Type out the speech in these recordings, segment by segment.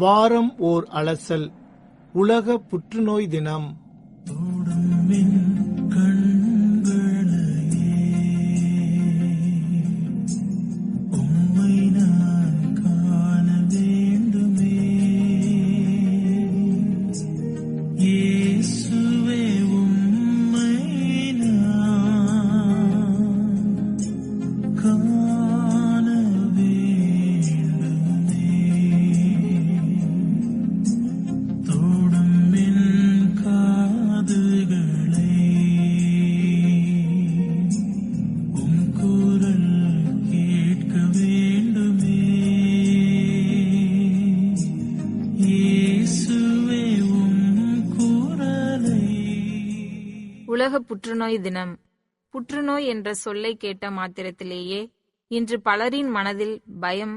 வாரம் ஓர் அலசல். உலக புற்றுநோய் தினம். உலக புற்றுநோய் தினம். புற்றுநோய் என்ற சொல்லை கேட்ட மாத்திரத்திலேயே இன்று பலரின் மனதில் பயம்,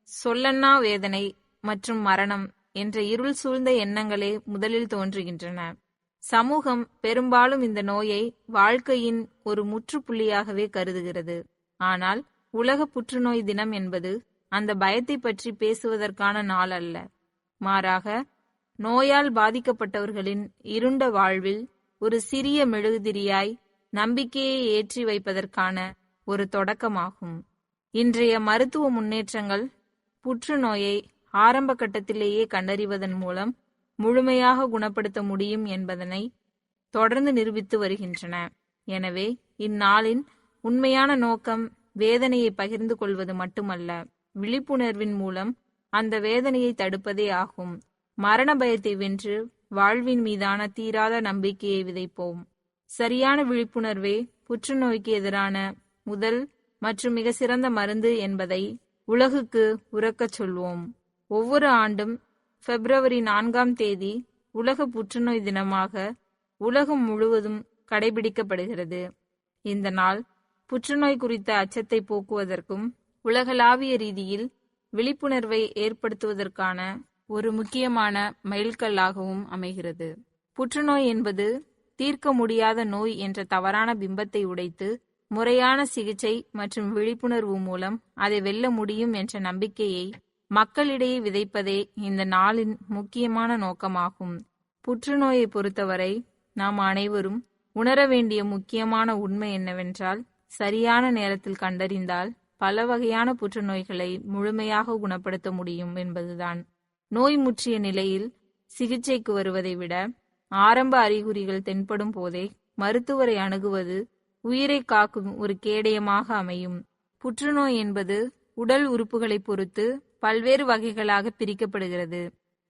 சொல்லன்னா வேதனை மற்றும் மரணம் என்ற இருள் சூழ்ந்த எண்ணங்களே முதலில் தோன்றுகின்றன. சமூகம் பெரும்பாலும் இந்த நோயை வாழ்க்கையின் ஒரு முற்றுப்புள்ளியாகவே கருதுகிறது. ஆனால் உலக புற்றுநோய் தினம் என்பது அந்த பயத்தை பற்றி பேசுவதற்கான நாள் அல்ல. மாறாக, நோயால் பாதிக்கப்பட்டவர்களின் இருண்ட வாழ்வில் ஒரு சிறிய மெழுகுதிரியாய் நம்பிக்கையை ஏற்றி வைப்பதற்கான ஒரு தொடக்கமாகும். இன்றைய மருத்துவ முன்னேற்றங்கள் புற்றுநோயை ஆரம்ப கட்டத்திலேயே கண்டறிவதன் மூலம் முழுமையாக குணப்படுத்த முடியும் என்பதனை தொடர்ந்து நிரூபித்து வருகின்றன. எனவே இந்நாளின் உண்மையான நோக்கம் வேதனையை பகிர்ந்து கொள்வது மட்டுமல்ல, விழிப்புணர்வின் மூலம் அந்த வேதனையை தடுப்பதே ஆகும். மரண பயத்தை வென்று வாழ்வின் மீதான தீராத நம்பிக்கையை விதைப்போம். சரியான விழிப்புணர்வே புற்றுநோய்க்கு எதிரான முதல் மற்றும் மிக சிறந்த மருந்து என்பதை உலகுக்கு உரக்கச் சொல்வோம். ஒவ்வொரு ஆண்டும் பிப்ரவரி 4 உலக புற்றுநோய் தினமாக உலகம் முழுவதும் கடைபிடிக்கப்படுகிறது. இந்த நாள் புற்றுநோய் குறித்த அச்சத்தை போக்குவதற்கும் உலகளாவிய ரீதியில் விழிப்புணர்வை ஏற்படுத்துவதற்கான ஒரு முக்கியமான மைல்கல்லாகவும் அமைகிறது. புற்றுநோய் என்பது தீர்க்க முடியாத நோய் என்ற தவறான பிம்பத்தை உடைத்து முறையான சிகிச்சை மற்றும் விழிப்புணர்வு மூலம் அதை வெல்ல முடியும் என்ற நம்பிக்கையை மக்களிடையே விதைப்பதே இந்த நாளின் முக்கியமான நோக்கமாகும். புற்றுநோயை பொறுத்தவரை நாம் அனைவரும் உணர வேண்டிய முக்கியமான உண்மை என்னவென்றால், சரியான நேரத்தில் கண்டறிந்தால் பல வகையான புற்றுநோய்களை முழுமையாக குணப்படுத்த முடியும் என்பதுதான். நோய் முற்றிய நிலையில் சிகிச்சைக்கு வருவதை விட ஆரம்ப அறிகுறிகள் தென்படும் போதே மருத்துவரை அணுகுவது உயிரை காக்கும் ஒரு கேடயமாக அமையும். புற்றுநோய் என்பது உடல் உறுப்புகளை பொறுத்து பல்வேறு வகைகளாக பிரிக்கப்படுகிறது.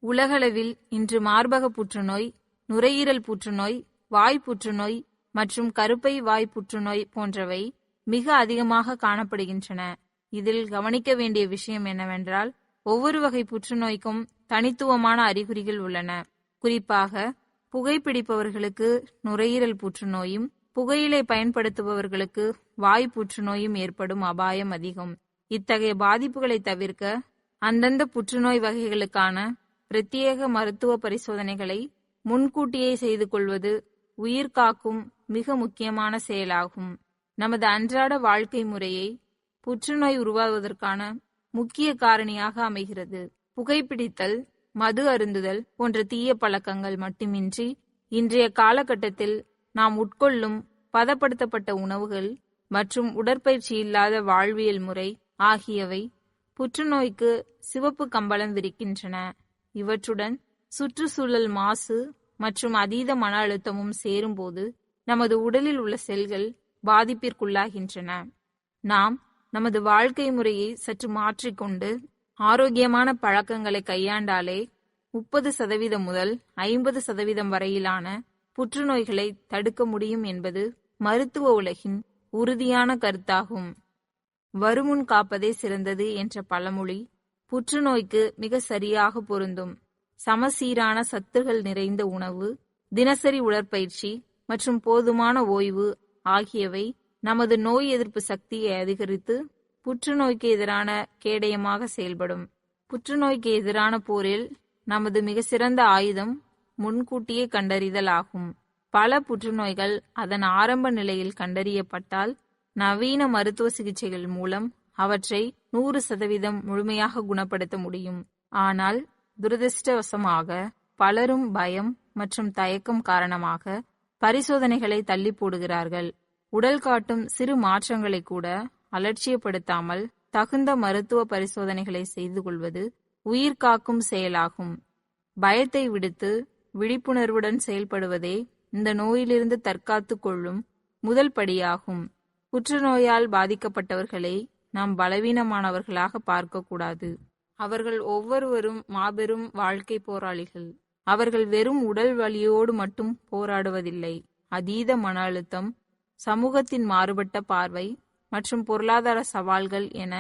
உலகளவில் இன்று மார்பக புற்றுநோய், நுரையீரல் புற்றுநோய், வாய் புற்றுநோய் மற்றும் கருப்பை வாய் புற்றுநோய் போன்றவை மிக அதிகமாக காணப்படுகின்றன. இதில் கவனிக்க வேண்டிய விஷயம் என்னவென்றால், ஒவ்வொரு வகை புற்றுநோய்க்கும் தனித்துவமான அறிகுறிகள் உள்ளன. குறிப்பாக புகைப்பிடிப்பவர்களுக்கு நுரையீரல் புற்றுநோயும் புகையிலை பயன்படுத்துபவர்களுக்கு வாய் புற்றுநோயும் ஏற்படும் அபாயம் அதிகம். இத்தகைய பாதிப்புகளை தவிர்க்க அந்தந்த புற்றுநோய் வகைகளுக்கான பிரத்யேக மருத்துவ பரிசோதனைகளை முன்கூட்டியே செய்து கொள்வது உயிர் காக்கும் மிக முக்கியமான செயலாகும். நமது அன்றாட வாழ்க்கை முறையை புற்றுநோய் உருவாவதற்கான முக்கிய காரணியாக அமைகிறது. புகைப்பிடித்தல், மது அருந்துதல் போன்ற தீய பழக்கங்கள் மட்டுமின்றி இன்றைய காலகட்டத்தில் நாம் உட்கொள்ளும் பதப்படுத்தப்பட்ட உணவுகள் மற்றும் உடற்பயிற்சி இல்லாத வாழ்வியல் முறை ஆகியவை புற்றுநோய்க்கு சிவப்பு கம்பளம் விரிக்கின்றன. இவற்றுடன் சுற்றுச்சூழல் மாசு மற்றும் அதீத மன அழுத்தமும் சேரும்போது நமது உடலில் உள்ள செல்கள் பாதிப்பிற்குள்ளாகின்றன. நாம் நமது வாழ்க்கை முறையை சற்று மாற்றிக்கொண்டு ஆரோக்கியமான பழக்கங்களை கையாண்டாலே 30% முதல் 50% வரையிலான புற்றுநோய்களை தடுக்க முடியும் என்பது மருத்துவ உலகின் உறுதியான கருத்தாகும். வருமுன் காப்பதே சிறந்தது என்ற பழமொழி புற்றுநோய்க்கு மிக சரியாக பொருந்தும். சமசீரான சத்துகள் நிறைந்த உணவு, தினசரி உடற்பயிற்சி மற்றும் போதுமான ஓய்வு ஆகியவை நமது நோய் எதிர்ப்பு சக்தியை அதிகரித்து புற்றுநோய்க்கு எதிரான கேடயமாக செயல்படும். புற்றுநோய்க்கு எதிரான போரில் நமது மிக சிறந்த ஆயுதம் முன்கூட்டியே கண்டறிதல் ஆகும். பல புற்றுநோய்கள் அதன் ஆரம்ப நிலையில் கண்டறியப்பட்டால் நவீன மருத்துவ சிகிச்சைகள் மூலம் அவற்றை 100% முழுமையாக குணப்படுத்த முடியும். ஆனால் துரதிர்ஷ்டவசமாக பலரும் பயம் மற்றும் தயக்கம் காரணமாக பரிசோதனைகளை தள்ளி போடுகிறார்கள். உடல் காட்டும் சிறு மாற்றங்களை கூட அலட்சியப்படுத்தாமல் தகுந்த மருத்துவ பரிசோதனைகளை செய்து கொள்வது உயிர் காக்கும் செயலாகும். பயத்தை விடுத்து விழிப்புணர்வுடன் செயல்படுவதே இந்த நோயிலிருந்து தற்காத்து கொள்ளும் முதல் படியாகும். புற்றுநோயால் பாதிக்கப்பட்டவர்களை நாம் பலவீனமானவர்களாக பார்க்கக்கூடாது. அவர்கள் ஒவ்வொருவரும் மாபெரும் வாழ்க்கை போராளிகள். அவர்கள் வெறும் உடல் வலியோடு மட்டும் போராடுவதில்லை. அதீத மன அழுத்தம், சமூகத்தின் மாறுபட்ட பார்வை மற்றும் பொருளாதார சவால்கள் என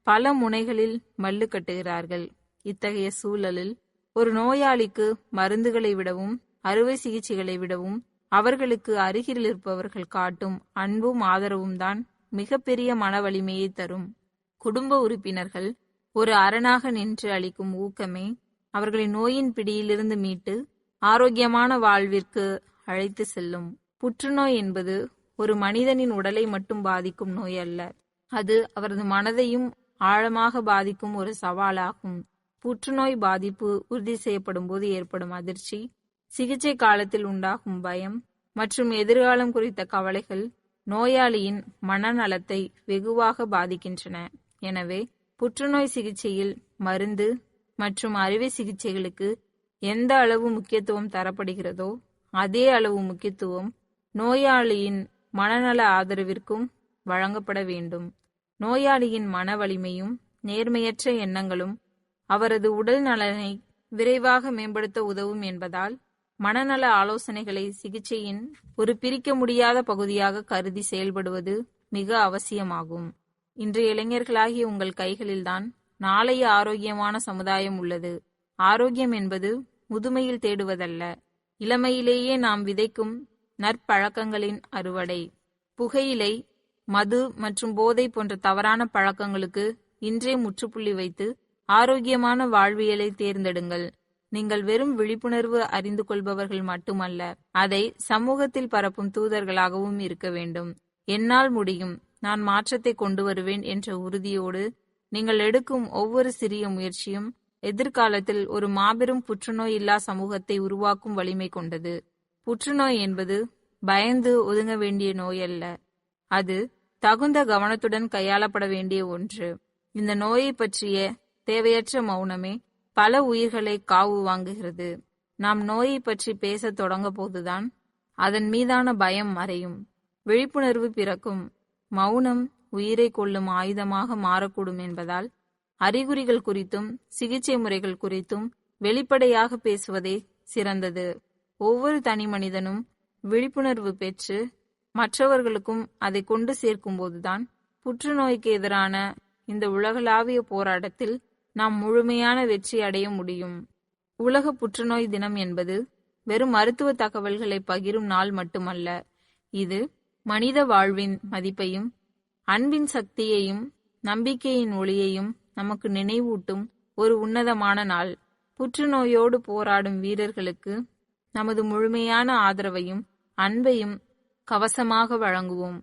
பல முனைகளில் மல்லு கட்டுகிறார்கள். இத்தகைய சூழலில் ஒரு நோயாளிக்கு மருந்துகளை விடவும் அறுவை சிகிச்சைகளை விடவும் அவர்களுக்கு அருகில் இருப்பவர்கள் காட்டும் அன்பும் ஆதரவும் தான் மிகப்பெரிய மன வலிமையை தரும். குடும்ப உறுப்பினர்கள் ஒரு அரணாக நின்று அளிக்கும் ஊக்கமே அவர்களின் நோயின் பிடியிலிருந்து மீட்டு ஆரோக்கியமான வாழ்விற்கு அழைத்து செல்லும். புற்றுநோய் என்பது ஒரு மனிதனின் உடலை மட்டும் பாதிக்கும் நோய் அல்ல. அது அவரது மனதையும் ஆழமாக பாதிக்கும் ஒரு சவாலாகும். புற்றுநோய் பாதிப்பு உறுதி செய்யப்படும் போது ஏற்படும் அதிர்ச்சி, சிகிச்சை காலத்தில் உண்டாகும் பயம் மற்றும் எதிர்காலம் குறித்த கவலைகள் நோயாளியின் மனநலத்தை வெகுவாக பாதிக்கின்றன. எனவே புற்றுநோய் சிகிச்சையில் மருந்து மற்றும் அறுவை சிகிச்சைகளுக்கு எந்த அளவு முக்கியத்துவம் தரப்படுகிறதோ அதே அளவு முக்கியத்துவம் நோயாளியின் மனநல ஆதரவிற்கும் வழங்கப்பட வேண்டும். நோயாளியின் மன வலிமையும் நேர்மையற்ற எண்ணங்களும் அவரது உடல் நலனை விரைவாக மேம்படுத்த உதவும் என்பதால் மனநல ஆலோசனைகளை சிகிச்சையின் ஒரு பிரிக்க முடியாத பகுதியாக கருதி செயல்படுவது மிக அவசியமாகும். இன்றைய இளைஞர்களாகிய உங்கள் கைகளில்தான் நாளைய ஆரோக்கியமான சமுதாயம் உள்ளது. ஆரோக்கியம் என்பது முதுமையில் தேடுவதல்ல, இளமையிலேயே நாம் விதைக்கும் நற்பழக்கங்களின் அறுவடை. புகையிலை, மது மற்றும் போதை போன்ற தவறான பழக்கங்களுக்கு இன்றே முற்றுப்புள்ளி வைத்து ஆரோக்கியமான வாழ்வியலை தேர்ந்தெடுங்கள். நீங்கள் வெறும் விழிப்புணர்வு அறிந்து கொள்பவர்கள் மட்டுமல்ல, அதை சமூகத்தில் பரப்பும் தூதர்களாகவும் இருக்க வேண்டும். என்னால் முடியும், நான் மாற்றத்தை கொண்டு வருவேன் என்ற உறுதியோடு நீங்கள் எடுக்கும் ஒவ்வொரு சிறிய முயற்சியும் எதிர்காலத்தில் ஒரு மாபெரும் புற்றுநோய் இல்லா சமூகத்தை உருவாக்கும் வலிமை கொண்டது. புற்றுநோய் என்பது பயந்து ஒதுங்க வேண்டிய நோய் அல்ல, அது தகுந்த கவனத்துடன் கையாளப்பட வேண்டிய ஒன்று. இந்த நோயை பற்றிய தேவையற்ற மௌனமே பல உயிர்களை காவு வாங்குகிறது. நாம் நோயை பற்றி பேச தொடங்க போதுதான் அதன் மீதான பயம் மறையும், விழிப்புணர்வு பிறக்கும். மௌனம் உயிரை கொள்ளும் ஆயுதமாக மாறக்கூடும் என்பதால் அறிகுறிகள் குறித்தும் சிகிச்சை முறைகள் குறித்தும் வெளிப்படையாக பேசுவதே சிறந்தது. ஒவ்வொரு தனி மனிதனும் விழிப்புணர்வு பெற்று மற்றவர்களுக்கும் அதை கொண்டு சேர்க்கும் போதுதான் புற்றுநோய்க்கு எதிரான இந்த உலகளாவிய போராட்டத்தில் நாம் முழுமையான வெற்றி அடைய முடியும். உலக புற்றுநோய் தினம் என்பது வெறும் மருத்துவ தகவல்களை பகிரும் நாள் மட்டுமல்ல, இது மனித வாழ்வின் மதிப்பையும் அன்பின் சக்தியையும் நம்பிக்கையின் ஒளியையும் நமக்கு நினைவூட்டும் ஒரு உன்னதமான நாள். புற்றுநோயோடு போராடும் வீரர்களுக்கு நமது முழுமையான ஆதரவையும் அன்பையும் கவசமாக வழங்குவோம்.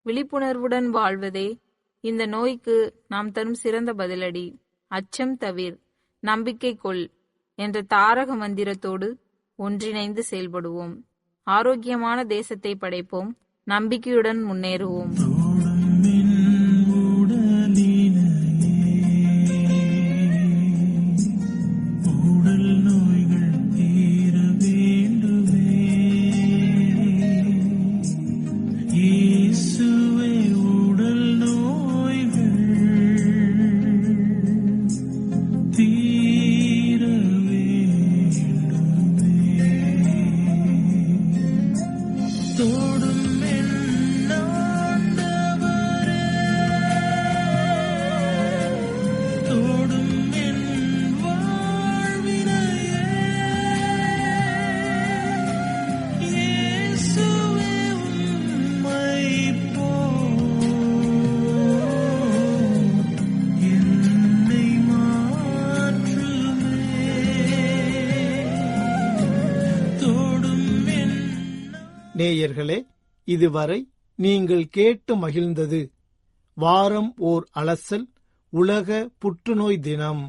விழிப்புணர்வுடன் வாழ்வதே இந்த நோய்க்கு நாம் தரும் சிறந்த பதிலடி. அச்சம் தவிர், நம்பிக்கை கொள் என்ற தாரக மந்திரத்தோடு ஒன்றிணைந்து செயல்படுவோம். ஆரோக்கியமான தேசத்தை படைப்போம், நம்பிக்கையுடன் முன்னேறுவோம். நேயர்களே, இதுவரை நீங்கள் கேட்டு மகிழ்ந்தது வாரம் ஓர் அலசல், உலக புற்றுநோய் தினம்.